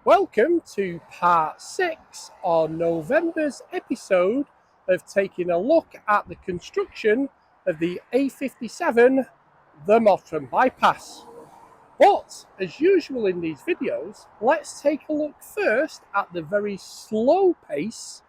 Welcome to part 6 on November's episode of taking a look at the construction of the A57 the Mottram bypass. But as usual in these videos, let's take a look first at the very slow pace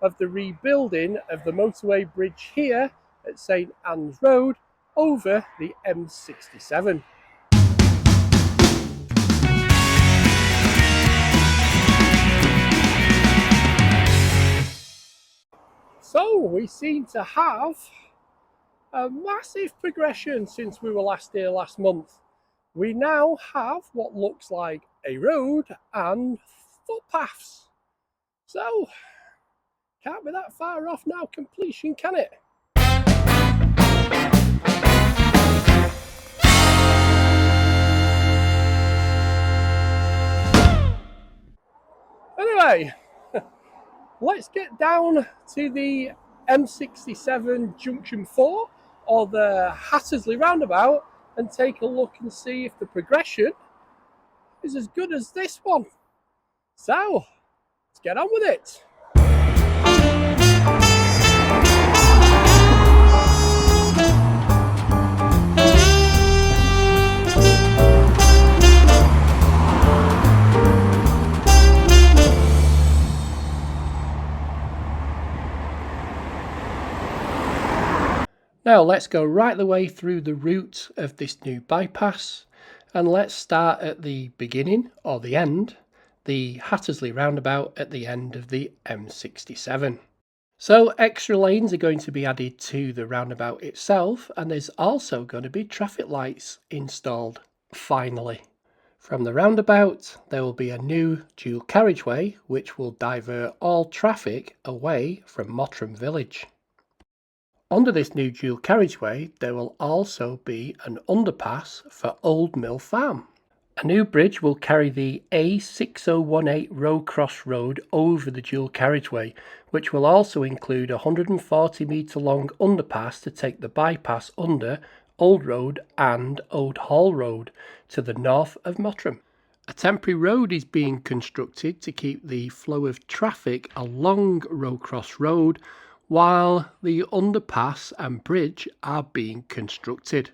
of the rebuilding of the motorway bridge here at St Anne's Road over the M67. So we seem to have a massive progression since we were last here last month. We now have what looks like a road and footpaths. So can't be that far off now completion, can it? Anyway, let's get down to the M67 junction 4 or the Hattersley roundabout and take a look and see if the progression is as good as this one. So let's get on with it. Now let's go right the way through the route of this new bypass, and let's start at the beginning or the end, the Hattersley roundabout at the end of the M67. So extra lanes are going to be added to the roundabout itself, and there's also going to be traffic lights installed, finally. From the roundabout there will be a new dual carriageway which will divert all traffic away from Mottram village. Under this new dual carriageway there will also be an underpass for Old Mill Farm. A new bridge will carry the A6018 road cross road over the dual carriageway, which will also include a 140 metre long underpass to take the bypass under Old Road and Old Hall Road to the north of Mottram. A temporary road is being constructed to keep the flow of traffic along Road Cross Road while the underpass and bridge are being constructed.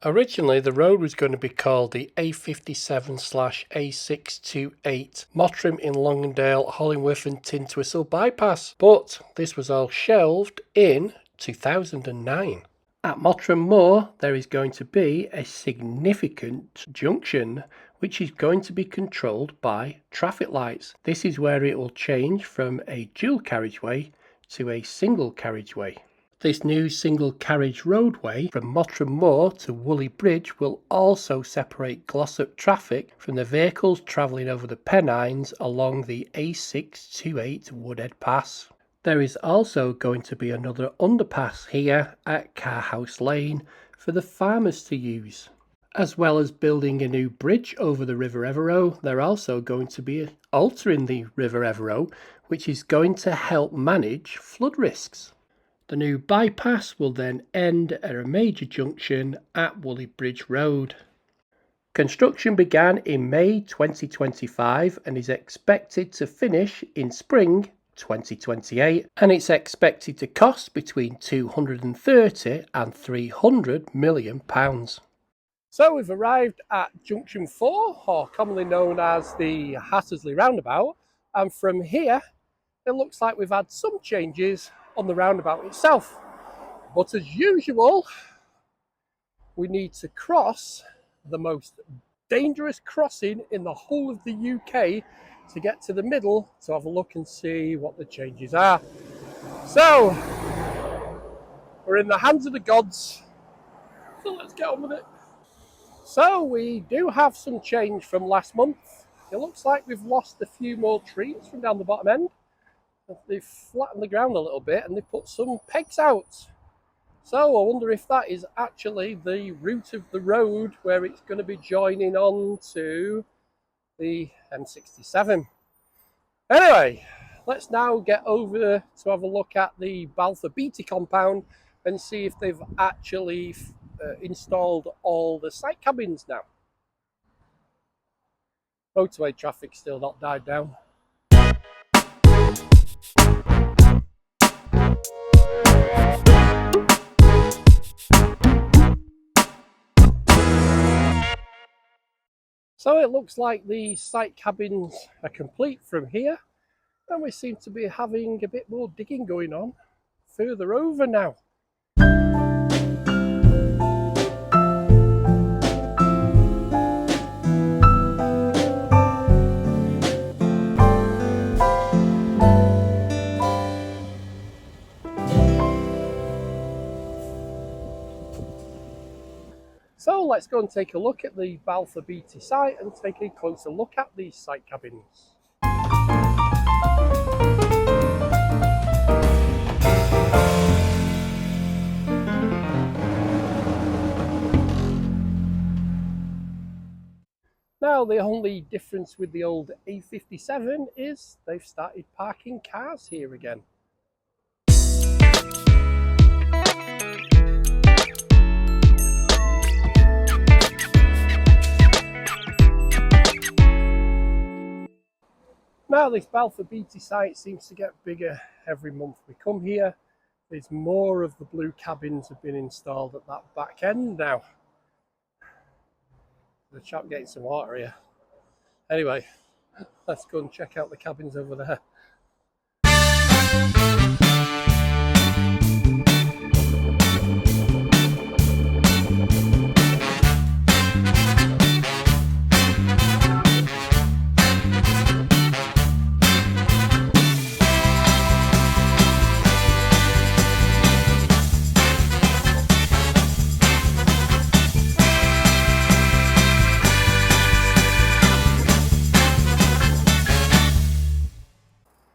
Originally the road was going to be called the A57/A628 Mottram in Longdale, Hollingworth and Tintwistle bypass, but this was all shelved in 2009. At Mottram Moor there is going to be a significant junction which is going to be controlled by traffic lights. This is where it will change from a dual carriageway to a single carriageway. This new single carriage roadway from Mottram Moor to Woolley Bridge will also separate Glossop traffic from the vehicles travelling over the Pennines along the A628 Woodhead Pass. There is also going to be another underpass here at Carhouse Lane for the farmers to use. As well as building a new bridge over the River Evero, they're also going to be altering the River Evero, which is going to help manage flood risks. The new bypass will then end at a major junction at Woolley Bridge Road. Construction began in May 2025 and is expected to finish in spring 2028, and it's expected to cost between £230 and £300 million. So we've arrived at Junction 4, or commonly known as the Hattersley roundabout, and from here it looks like we've had some changes on the roundabout itself. But as usual, we need to cross the most dangerous crossing in the whole of the UK to get to the middle to have a look and see what the changes are. So we're in the hands of the gods, so let's get on with it. So we do have some change from last month. It looks like we've lost a few more trees from down the bottom end. They've flattened the ground a little bit and they put some pegs out. So I wonder if that is actually the route of the road where it's going to be joining on to the M67. Anyway, let's now get over to have a look at the Balfour Beatty compound and see if they've actually installed all the site cabins now. Motorway traffic's still not died down. So it looks like the site cabins are complete from here, and we seem to be having a bit more digging going on further over now. So let's go and take a look at the Balfour Beatty site and take a closer look at these site cabins. Now the only difference with the old A57 is they've started parking cars here again. Now this Balfour Beatty site seems to get bigger every month we come here. There's more of the blue cabins have been installed at that back end now. The chap getting some water here. Anyway, let's go and check out the cabins over there.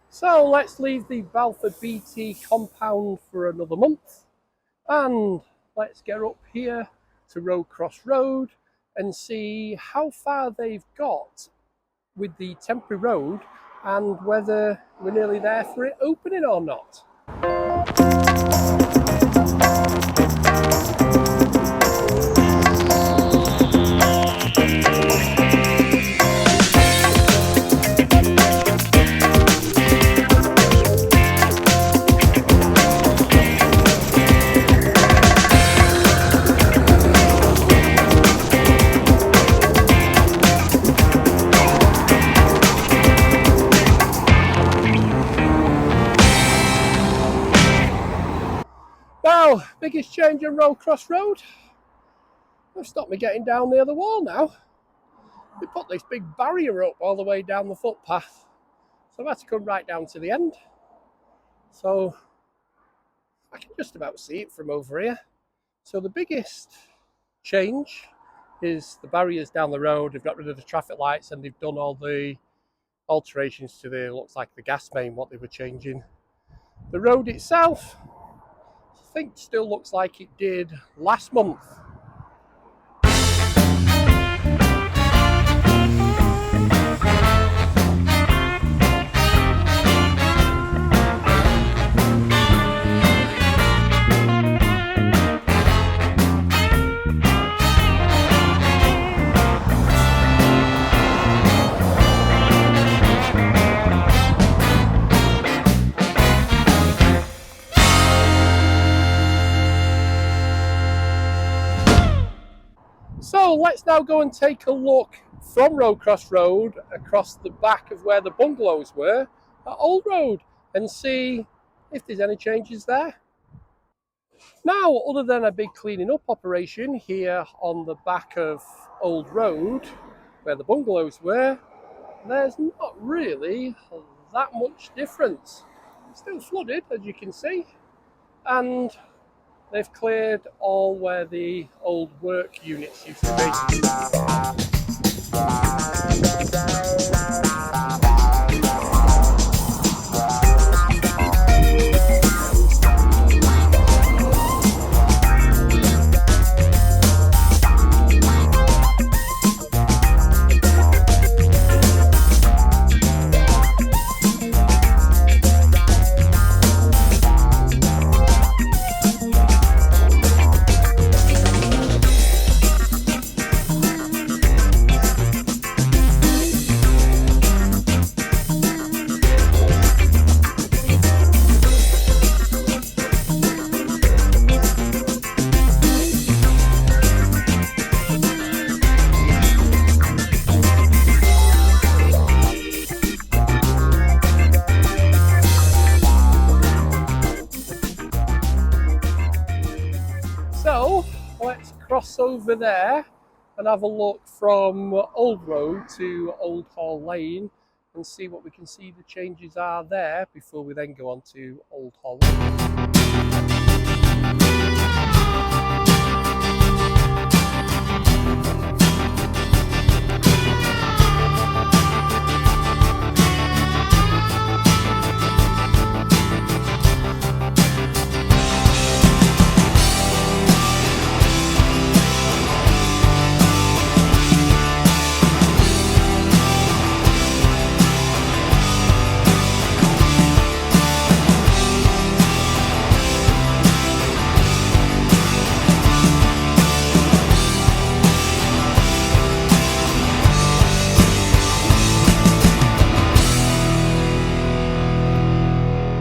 So let's leave the Balfour Beatty compound for another month, and let's get up here to Rowcross Road and see how far they've got with the temporary road and whether we're nearly there for it opening or not. Now, biggest change on Rowcross Road. They've stopped me getting down near the wall now. They put this big barrier up all the way down the footpath. So I've had to come right down to the end. So I can just about see it from over here. So the biggest change is the barriers down the road. They've got rid of the traffic lights and they've done all the alterations to the, looks like the gas main, what they were changing. The road itself, I think still looks like it did last month. So let's now go and take a look from Rowcross Road across the back of where the bungalows were at Old Road and see if there's any changes there. Now, other than a big cleaning up operation here on the back of Old Road where the bungalows were, there's not really that much difference. It's still flooded, as you can see, and they've cleared all where the old work units used to be. cross over there and have a look from Old Road to Old Hall Lane and see what we can see the changes are there before we then go on to Old Hall Lane.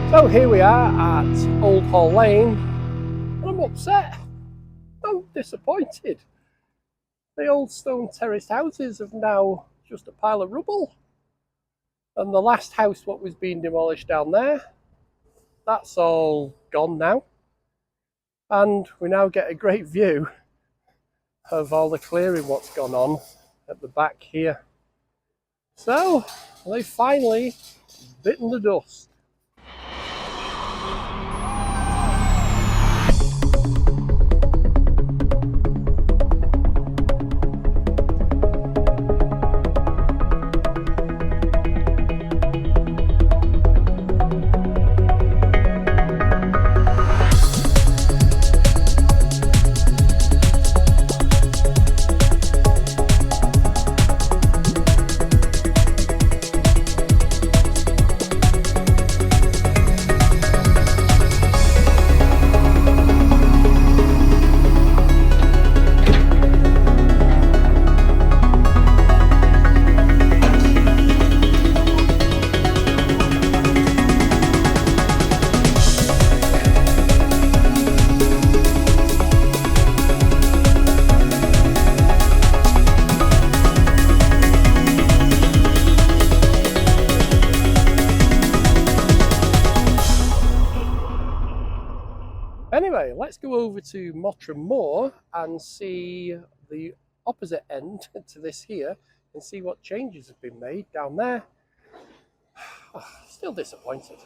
So here we are at Old Hall Lane, and I'm upset. I'm disappointed. The old stone terraced houses are now just a pile of rubble. And the last house what was being demolished down there, that's all gone now. And we now get a great view of all the clearing what's gone on at the back here. So they finally bitten the dust. Anyway, let's go over to Mottram Moor and see the opposite end to this here and see what changes have been made down there. Still disappointed.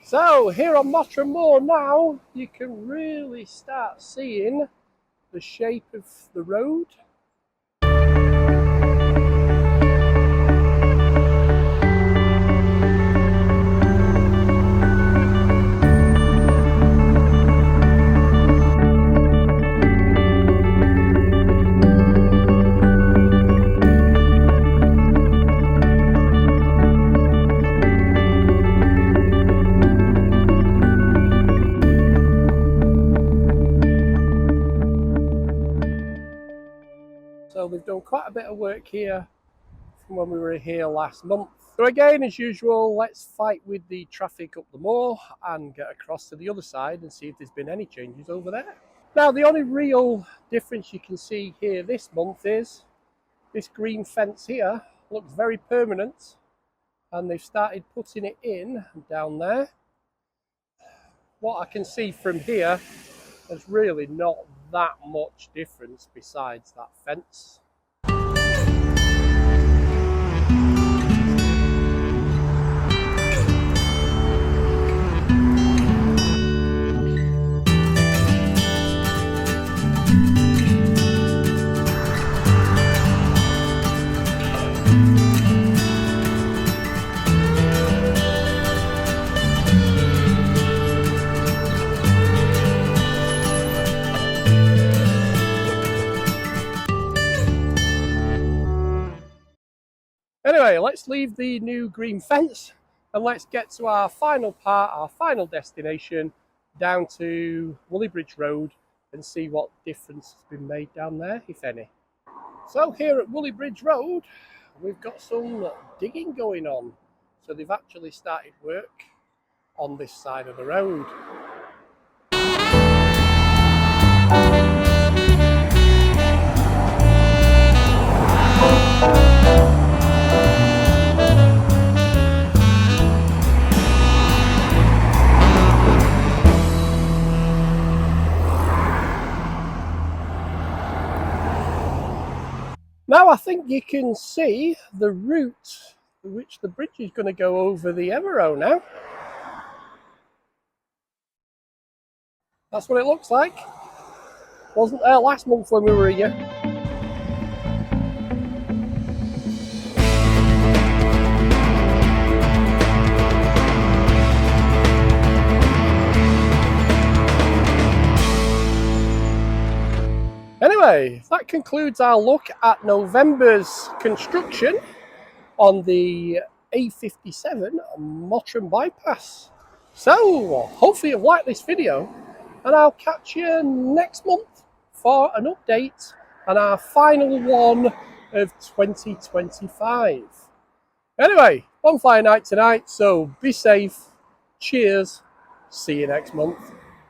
So here on Mottram Moor now, you can really start seeing the shape of the road. So they've done quite a bit of work here from when we were here last month. So again, as usual, let's fight with the traffic up the moor and get across to the other side and see if there's been any changes over there. Now, the only real difference you can see here this month is this green fence here looks very permanent, and they've started putting it in down there. What I can see from here, there's really not that much difference besides that fence. Anyway, let's leave the new green fence and let's get to our final part, our final destination, down to Woolley Bridge Road and see what difference has been made down there, if any. So here at Woolley Bridge Road, we've got some digging going on. So they've actually started work on this side of the road. Now I think you can see the route which the bridge is going to go over the Evero now. That's what it looks like. Wasn't there last month when we were here. Anyway, that concludes our look at November's construction on the A57 Mottram bypass. So, hopefully you've liked this video, and I'll catch you next month for an update on our final one of 2025. Anyway, bonfire night tonight, so be safe. Cheers. See you next month.